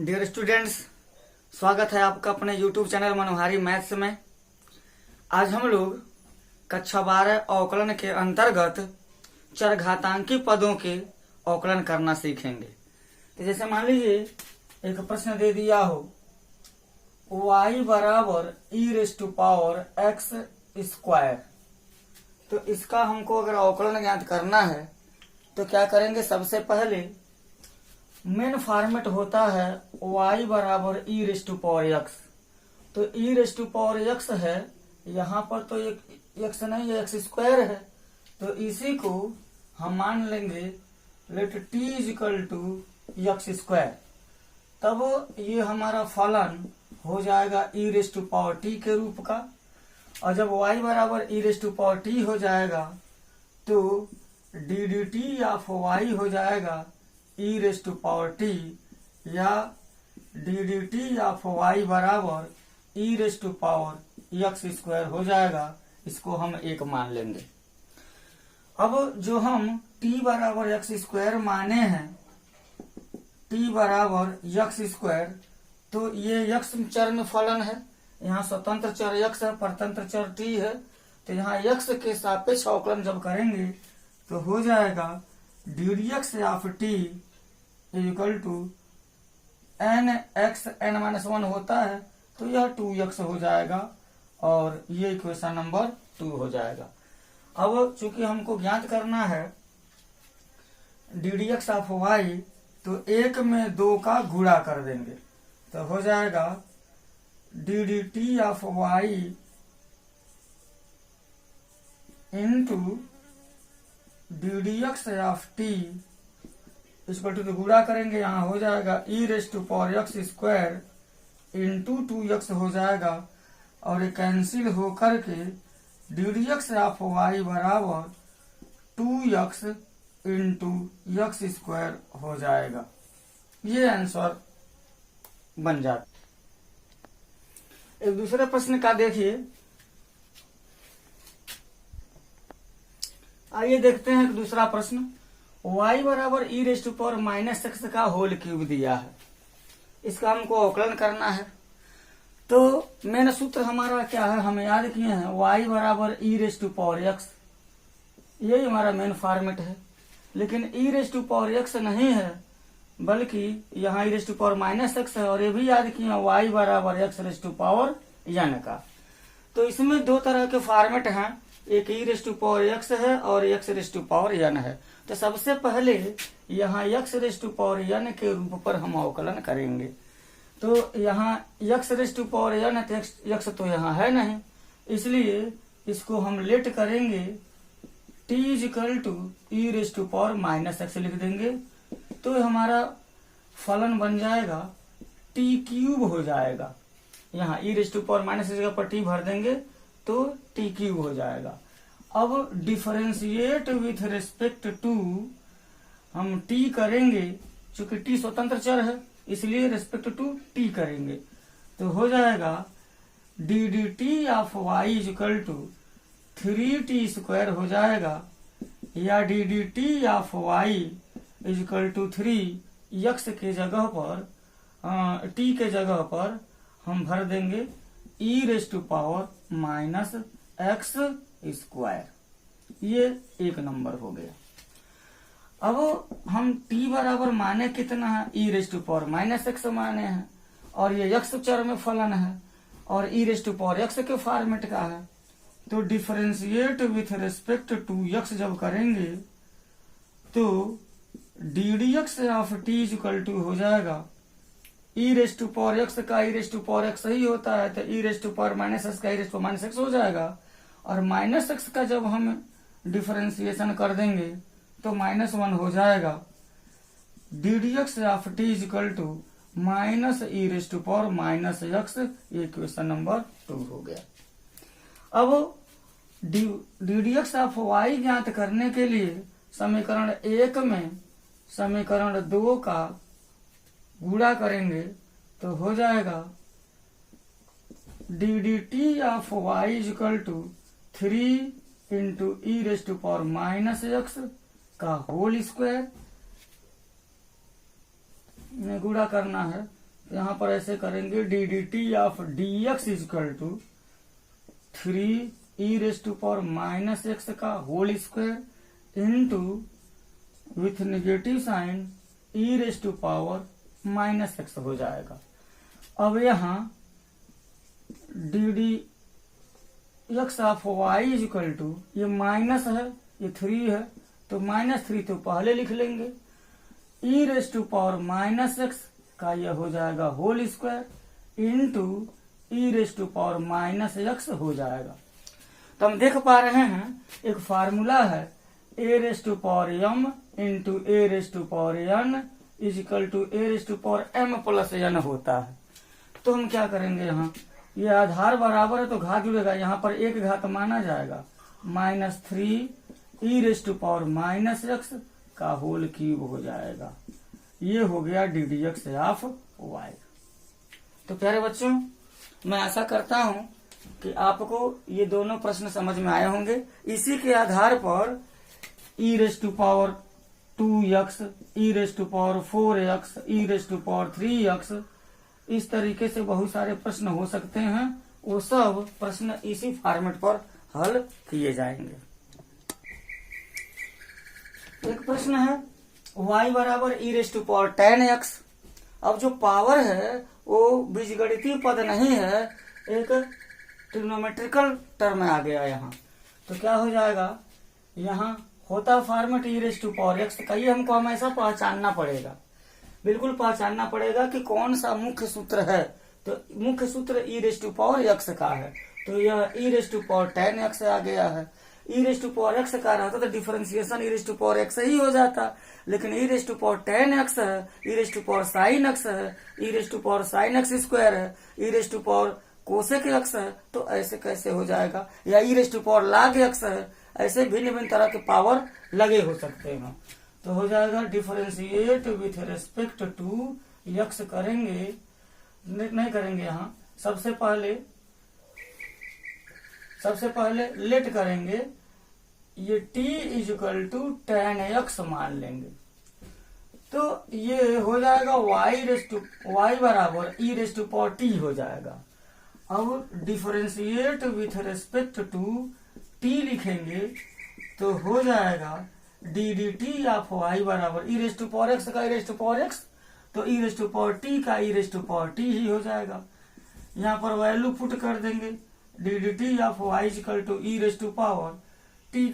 Dear students, स्वागत है आपका अपने YouTube चैनल मनोहारी मैथ्स में। आज हम लोग कक्षा 12 अवकलन के अंतर्गत चरघातांकी पदों के अवकलन करना सीखेंगे। तो जैसे मान लीजिए एक प्रश्न दे दिया हो, y बराबर e⁻x²। तो इसका हमको अगर अवकलन ज्ञात करना है तो क्या करेंगे? सबसे पहले मेन फॉर्मेट होता है y बराबर e⁻x। तो e⁻x है, यहाँ पर तो एक x नहीं है, x² है। तो इसी को हम मान लेंगे लेट t = x²। तब ये हमारा फलन हो जाएगा e⁻t के रूप का। और जब y बराबर e⁻t हो जाएगा तो dd ऑफ y हो जाएगा e⁻t, या dd ऑफ y बराबर e⁻x² हो जाएगा। इसको हम एक मान लेंगे। अब जो हम t बराबर x² माने हैं, t बराबर x², तो ये x चर में फलन है। यहाँ स्वतंत्र चर x है, परतंत्र चर t है। तो यहाँ x के सापेक्ष अवकलन जब करेंगे तो हो जाएगा ddx ऑफ t = nx(n-1) होता है, तो यह 2x हो जाएगा और ये इक्वेशन नंबर 2 हो जाएगा। अब चूंकि हमको ज्ञात करना है ddx ऑफ y, तो एक में 2 का गुणा कर देंगे तो हो जाएगा ddt of y into ddx of t इसको टू गुणा करेंगे, यहाँ हो जाएगा e⁻x² इंटू 2x हो जाएगा। और ये कैंसिल होकर के ddx ऑफ y बराबर 2x इंटू x² हो जाएगा। ये आंसर बन जाता। एक दूसरे प्रश्न का देखिए, आइए देखते हैं। एक दूसरा प्रश्न, y बराबर e⁻x का होल क्यूब दिया है, इसका हमको अवकलन करना है। तो मेन सूत्र हमारा क्या है, हमें याद किए हैं y बराबर e⁻x, यही हमारा मेन फॉर्मेट है। लेकिन e⁻x नहीं है, बल्कि यहाँ e⁻x है। और ये भी याद किए y बराबर x⁻n का। तो इसमें दो तरह के फॉर्मेट हैं, एक e⁻x है और x⁻n है। तो सबसे पहले यहाँ x⁻n के रूप पर हम अवकलन करेंगे। तो यहाँ x⁻n है, तो x तो यहाँ है नहीं, इसलिए इसको हम लेट करेंगे t = e⁻x लिख देंगे। तो हमारा फलन बन जाएगा t³ हो जाएगा। यहाँ e⁻x जगह पर t भर देंगे तो t³ हो जाएगा। अब डिफरेंशिएट विथ रिस्पेक्ट टू हम t करेंगे, चूंकि t स्वतंत्र चर है इसलिए रिस्पेक्ट टू t करेंगे। तो हो जाएगा ddt ऑफ y = 3t² हो जाएगा, या ddt ऑफ y = 3x के जगह पर t के जगह पर हम भर देंगे e⁻x²। ये एक नंबर हो गया। अब हम t बराबर माने कितना है, e⁻x माने हैं, और ये x चर में फलन है और e⁻x के फॉर्मेट का है। तो differentiate with respect to x जब करेंगे तो ddx ऑफ t = हो जाएगा e⁻x का e⁻x ही होता है, तो e⁻x का e⁻x हो जाएगा। और -x का जब हम डिफरेंशिएशन कर देंगे तो -1 हो जाएगा। ddx ऑफ t = -e⁻x, ये क्वेश्चन नंबर 2 हो गया। अब ddx ऑफ y ज्ञात करने के लिए समीकरण 1 में समीकरण 2 का गुणा करेंगे तो हो जाएगा ddt of y = 3 into e⁻x का होल स्क्वायर में गुणा करना है यहाँ पर ऐसे करेंगे d d t of d x equal to 3e⁻⁻x का whole square into with negative sign e⁻⁻x हो जाएगा। अब यहाँ d d x of y equal to, ये माइनस है, ये 3 है, तो -3 तो पहले लिख लेंगे, e⁻⁻x का यह हो जाएगा होल स्क्वायर इंटू e⁻⁻x हो जाएगा। तो हम देख पा रहे हैं एक फार्मूला है a⁻m into a⁻n is equal to a⁻m+n होता है। तो हम क्या करेंगे, यहाँ ये आधार बराबर है तो घात जुड़ेगा, यहाँ पर एक घात माना जाएगा, -3e⁻⁻x का होल क्यूब हो जाएगा। ये हो गया d d x of y. तो प्यारे बच्चों, मैं आशा करता हूं कि आपको ये दोनों प्रश्न समझ में आए होंगे। इसी के आधार पर e⁻2x, e⁻4x, e⁻3x इस तरीके से बहुत सारे प्रश्न हो सकते हैं। वो सब प्रश्न इसी फॉर्मेट पर हल किए जाएंगे। एक प्रश्न है y बराबर e⁻10x। अब जो पावर है वो बीजगणितीय पद नहीं है, एक ट्रिग्नोमेट्रिकल टर्म आ गया यहाँ। तो क्या हो जाएगा, यहाँ होता फॉर्मेट e⁻x का, ये हमको हमेशा पहचानना पड़ेगा, बिल्कुल पहचानना पड़ेगा कि कौन सा मुख्य सूत्र है। तो मुख्य सूत्र e⁻x का है, तो यह e⁻10x आ गया है। e⁻x का रहता तो डिफरेंशिएशन e⁻x ही हो जाता, लेकिन e⁻10x है, e⁻sin x है, e⁻sin x² है, e⁻cosec x है, तो ऐसे कैसे हो जाएगा, या e⁻log x है, ऐसे भिन्न भिन्न तरह के पावर लगे हो सकते हैं। तो हो जाएगा differentiate with respect to x करेंगे, नहीं करेंगे, यहाँ सबसे पहले लेट करेंगे, ये t इजकल टू 10x मान लेंगे। तो ये हो जाएगा y बराबर e⁻t हो जाएगा। अब differentiate with respect to t लिखेंगे तो हो जाएगा d d t of y बराबर e⁻x का e⁻x, तो e⁻t का e⁻t ही हो जाएगा। यहाँ पर वैल्यू पुट कर देंगे, d d t of y equal to e⁻t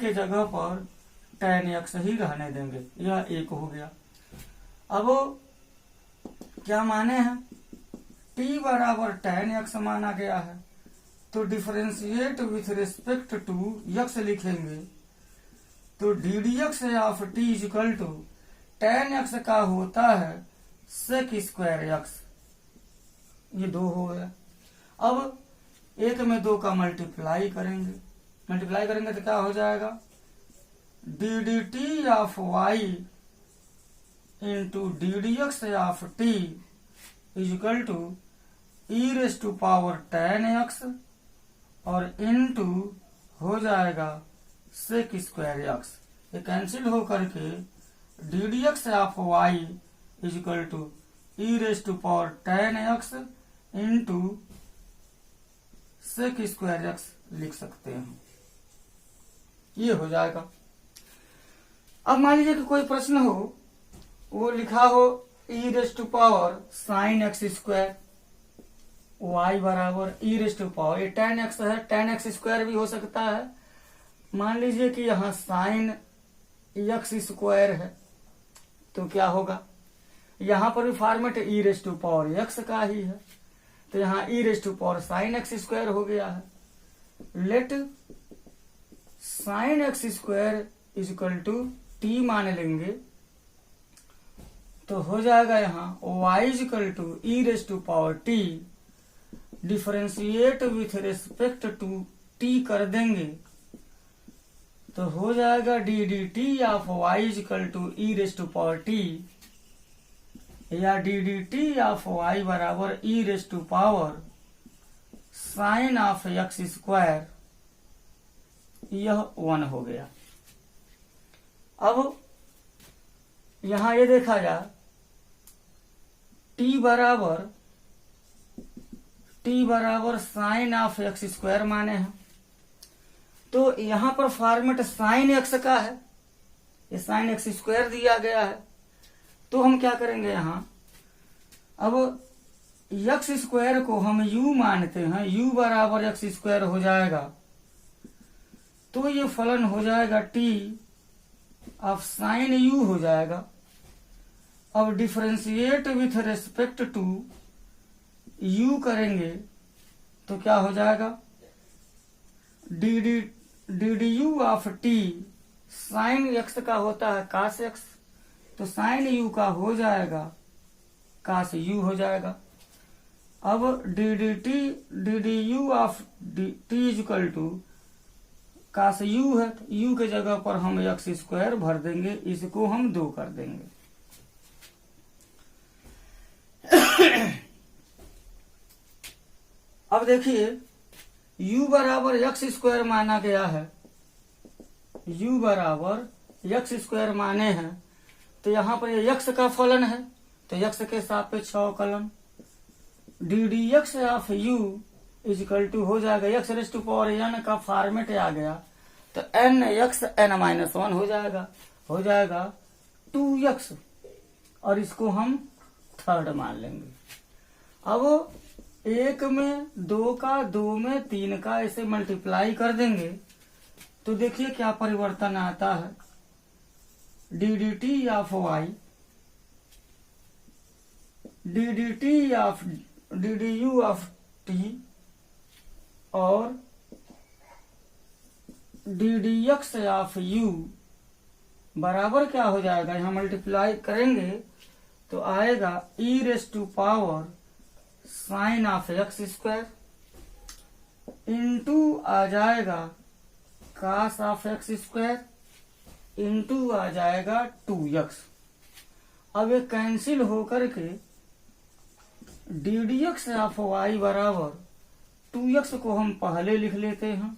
के जगह पर 10x ही रहने देंगे, यह 1 हो गया। अब क्या माने हैं, t बराबर 10x माना गया है, तो differentiate with respect to x लिखेंगे, तो d d x of t equal to 10x का होता है sec² x, ये 2 हो गया। अब 1 में 2 का मल्टीप्लाई करेंगे तो क्या हो जाएगा, d d t of y into d d x of t equal to e⁻10x और इंटू हो जाएगा sec² x। ये कैंसिल हो करके d d x of y equal to e⁻10x into sec² x लिख सकते हैं, ये हो जाएगा। अब मान लीजिए कि कोई प्रश्न हो, वो लिखा हो e⁻sin x², y बराबर e⁻, ये 10x है, 10x² भी हो सकता है। मान लीजिए कि यहाँ sin x² है, तो क्या होगा, यहाँ पर भी फॉर्मेट e⁻x का ही है, तो यहाँ e⁻sin x² हो गया है। Let sin x² equal to t मान लेंगे, तो हो जाएगा यहाँ y equal to e⁻t, differentiate with respect to t कर देंगे तो हो जाएगा d d t of y equal to e⁻t, या d d t of y बराबर e⁻sin ऑफ x², यह 1 हो गया। अब यहां ये देखा जाए t बराबर टी बराबर साइन ऑफ एक्स स्क्वायर माने हैं। तो यहाँ पर फॉर्मेट साइन एक्स का है, ये साइन एक्स स्क्वायर दिया गया है। तो हम क्या करेंगे यहाँ, अब एक्स स्क्वायर को हम यू मानते हैं, यू बराबर एक्स स्क्वायर हो जाएगा। तो ये फलन हो जाएगा टी ऑफ साइन यू हो जाएगा। अब differentiate with respect to u करेंगे तो क्या हो जाएगा, d d u of t, sine x का होता है कास एक्स, तो साइन यू का हो जाएगा कास यू हो जाएगा। अब d d u of t equal to cos u है, तो यू के जगह पर हम एक्स स्क्वायर भर देंगे, इसको हम 2 कर देंगे। अब देखिए u बराबर एक्स स्क्वायर माना गया है, u बराबर एक्स स्क्वायर माने हैं। तो यहाँ पर ये x का फलन है, तो x के सापेक्ष अवकलन d d x of u equal to हो जाएगा x raise to power n का फॉर्मेट आ गया, तो n x n-1 हो जाएगा 2x, और इसको हम थर्ड मान लेंगे। अब 1 में 2 का, 2 में 3 का ऐसे मल्टीप्लाई कर देंगे तो देखिए क्या परिवर्तन आता है, d d t of y, d d t of d d u of t और d d x of u बराबर क्या हो जाएगा, यहां मल्टीप्लाई करेंगे तो आएगा e raise to power sine of x square into आ जाएगा cos of x square into आ जाएगा 2x। अब ये कैंसिल होकर के d d x of y बराबर 2x को हम पहले लिख लेते हैं,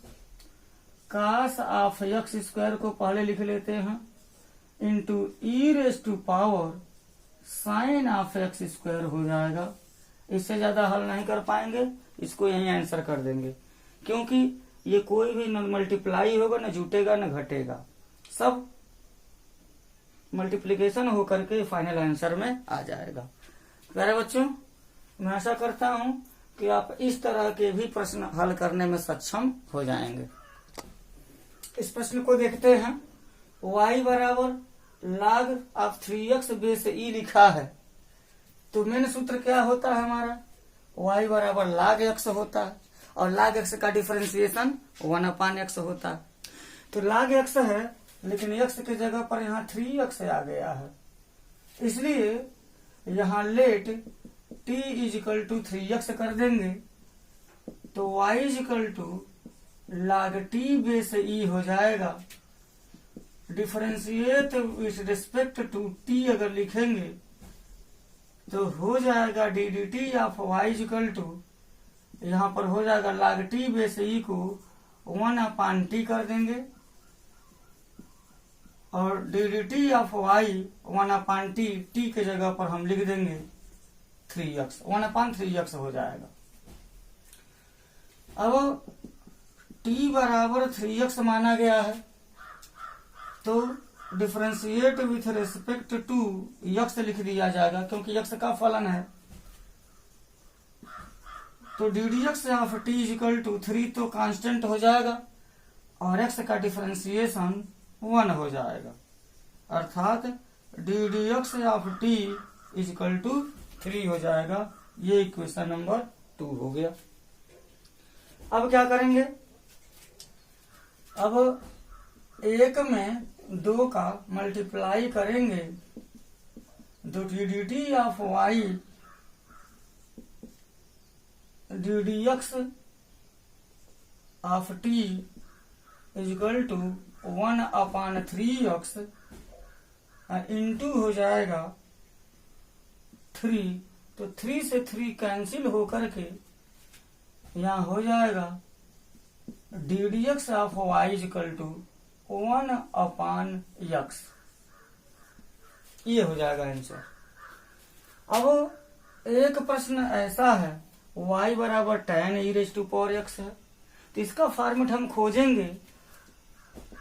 कास ऑफ एक्स स्क्वायर को पहले लिख लेते हैं, into e raise to power sine of x square हो जाएगा। इससे ज्यादा हल नहीं कर पाएंगे, इसको यही आंसर कर देंगे, क्योंकि ये कोई भी न मल्टीप्लाई होगा, न जुटेगा न घटेगा, सब मल्टीप्लीकेशन होकर के फाइनल आंसर में आ जाएगा। प्यारे बच्चों, मैं आशा करता हूं कि आप इस तरह के भी प्रश्न हल करने में सक्षम हो जाएंगे। इस प्रश्न को देखते हैं। y बराबर log of 3x base e लिखा है, तो मेन सूत्र क्या होता है हमारा, y बराबर log x होता है, और log x का डिफरेंशिएशन 1/x होता है। तो log x है, लेकिन x के जगह पर यहाँ 3x आ गया है, इसलिए यहाँ late t equal to 3x कर देंगे, तो y equal to log t base e हो जाएगा। Differentiate with respect to t अगर लिखेंगे तो हो जाएगा d d t of y equal to, यहाँ पर हो जाएगा log t बेस e को 1/t कर देंगे, और d d t of y 1/t, t के जगह पर हम लिख देंगे 3x, 1/3x हो जाएगा। अब t बराबर 3x माना गया है, तो differentiate with respect to x लिख दिया जाएगा, क्योंकि x का फलन है। तो d d x of t equal to 3 तो कांस्टेंट हो जाएगा, और x का डिफरेंशिएशन 1 हो जाएगा, अर्थात d d x of t equal to 3 हो जाएगा। ये इक्वेशन नंबर 2 हो गया। अब क्या करेंगे, अब 1 में 2 का मल्टीप्लाई करेंगे, तो d d t of y d d x of t equal to 1/3x into हो जाएगा 3, तो 3 से 3 कैंसिल होकर के यहाँ हो जाएगा d d x of y equal to 1/x, ये हो जाएगा आंसर। अब एक प्रश्न ऐसा है y बराबर tan e raise to power x है। तो इसका फॉर्मेट हम खोजेंगे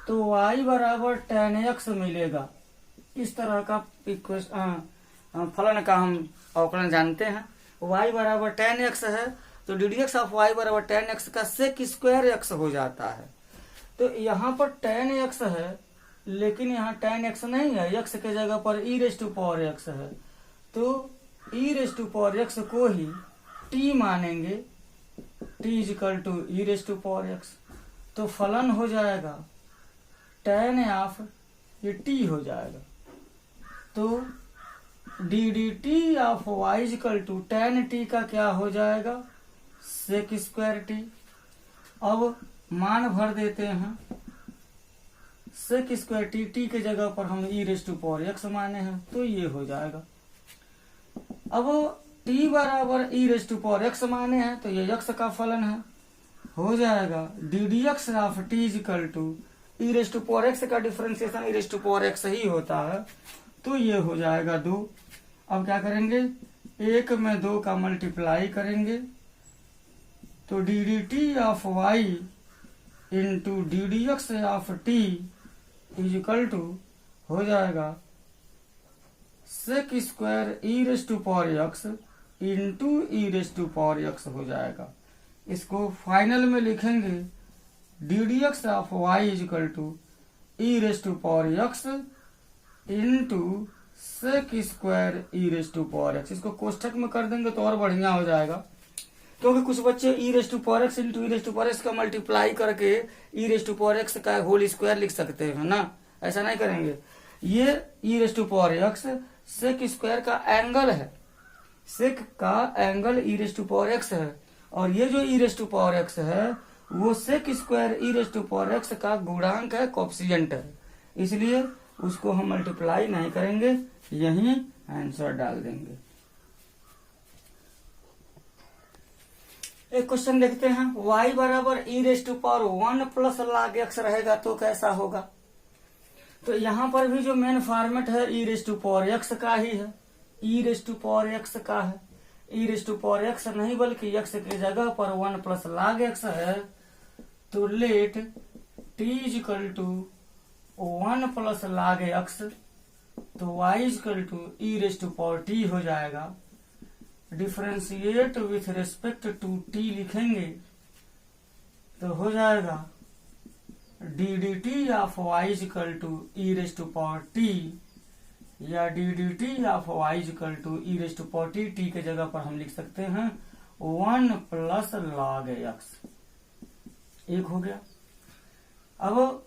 तो y बराबर tan x मिलेगा। इस तरह का फलन का हम अवकलन जानते हैं। y बराबर tan x है तो d d x of y बराबर tan x का सेक स्क्वायर x हो जाता है। तो यहाँ पर tan x है लेकिन यहाँ tan x नहीं है, x के जगह पर e raise to power x है। तो e raise to power x को ही t मानेंगे, t equal to e raise to power x। तो फलन हो जाएगा tan ऑफ ये t हो जाएगा। तो d d t of y equal to tan t का क्या हो जाएगा, सेक स्क्वायर t। अब मान भर देते हैं, सेक स्क्वायर t के जगह पर हम ई रेज टू पावर x माने हैं तो ये हो जाएगा। अब t बराबर e raise to power x माने हैं तो ये x का फलन है, हो जाएगा d d x of t equal to e raise to power x का differentiation e raise to power x ही होता है। तो ये हो जाएगा 2। अब क्या करेंगे, 1 में 2 का मल्टीप्लाई करेंगे तो d d t of y into d d x of t equal to हो जाएगा sec square e raise to power x into e raise to power x हो जाएगा। इसको फाइनल में लिखेंगे d d x of y equal to e raise to power x into sec square e raise to power x. इसको कोष्ठक में कर देंगे तो और बढ़िया हो जाएगा, क्योंकि कुछ बच्चे e raise to power x into e raise to power x का मल्टीप्लाई करके e raise to power x का होल स्क्वायर लिख सकते हैं ना, ऐसा नहीं करेंगे। ये e raise to power x sec square का एंगल है, सेक का angle e raise to power x है, और ये जो e raise to power x है वो sec square e raise to power x का गुणांक है, कोएफिशिएंट है, इसलिए उसको हम मल्टीप्लाई नहीं करेंगे, यही आंसर डाल देंगे। एक क्वेश्चन देखते हैं, y बराबर e raise to power 1 plus log x रहेगा तो कैसा होगा। तो यहाँ पर भी जो मेन फॉर्मेट है ई रेज टू पावर x का ही है, ई रेज टू पावर x का है। ई रेज टू पावर x नहीं बल्कि x की जगह पर 1 प्लस log x है। तो let t equal to 1 plus log x, तो y equal to e raise to power t हो जाएगा। Differentiate with respect to t लिखेंगे तो हो जाएगा d d t of y equal to e raise to power t, या d d t of y equal to e raise to power t के जगह पर हम लिख सकते हैं 1 प्लस log x। एक हो गया। अब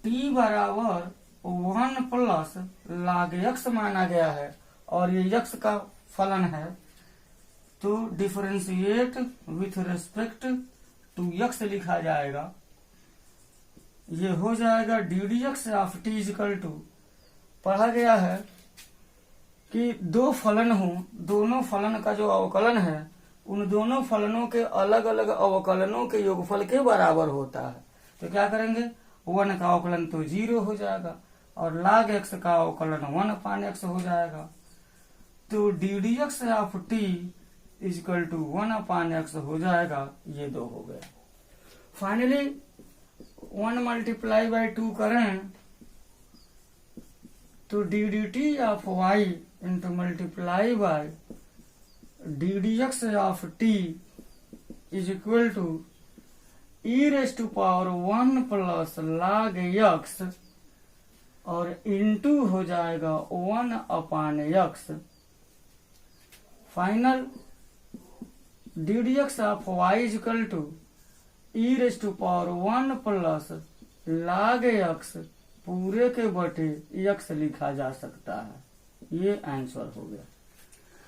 t बराबर 1 प्लस log x माना गया है और ये x का फलन है, तो differentiate with respect to x लिखा जाएगा। ये हो जाएगा d d x of t equal to, पढ़ा गया है कि दो फलन हो, दोनों फलन का जो अवकलन है उन दोनों फलनों के अलग अलग अवकलनों के योगफल के बराबर होता है। तो क्या करेंगे, 1 का अवकलन तो 0 हो जाएगा और log x का अवकलन 1/x हो जाएगा। तो d d x of t equal to 1/x हो जाएगा। ये 2 हो गया। फाइनली 1 मल्टीप्लाई बाई 2 करें तो d d t of y into multiply by d d x of t is equal to e raise to power 1 plus log x और into हो जाएगा 1/x। Final d d x of y equal to e raise to power 1 plus log x पूरे के बटे x लिखा जा सकता है। ये आंसर हो गया।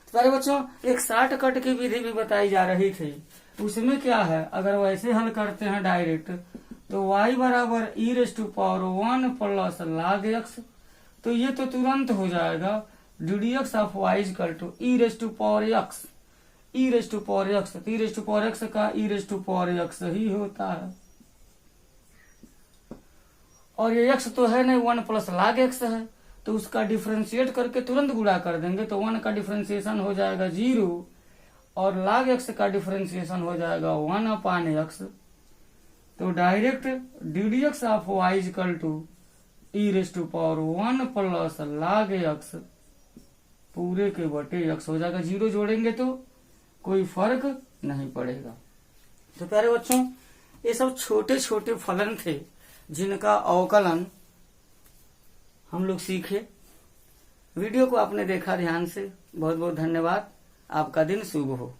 तो सारे बच्चों एक शॉर्ट कट की विधि भी बताई जा रही थी, उसमें क्या है, अगर वैसे हल करते हैं डायरेक्ट तो y बराबर e raise to power 1 plus log x, तो ये तो तुरंत हो जाएगा d d x of y equal to e raise to power x, e raise to power x, तो e raise to power x का e raise to power x ही होता है। और ये x तो है नहीं, 1 प्लस log x है, तो उसका डिफरेंशिएट करके तुरंत गुणा कर देंगे तो 1 का डिफरेंशिएशन हो जाएगा 0 और log x का डिफरेंशिएशन हो जाएगा 1/x। तो direct d d x of y equal to e⁻1 plus log x पूरे के बटे x हो जाएगा। जीरो जोड़ेंगे तो कोई फर्क नहीं पड़ेगा। तो प्यारे बच्चों, ये सब छोटे छोटे फलन थे जिनका अवकलन हम लोग सीखे। वीडियो को आपने देखा ध्यान से, बहुत बहुत धन्यवाद। आपका दिन शुभ हो।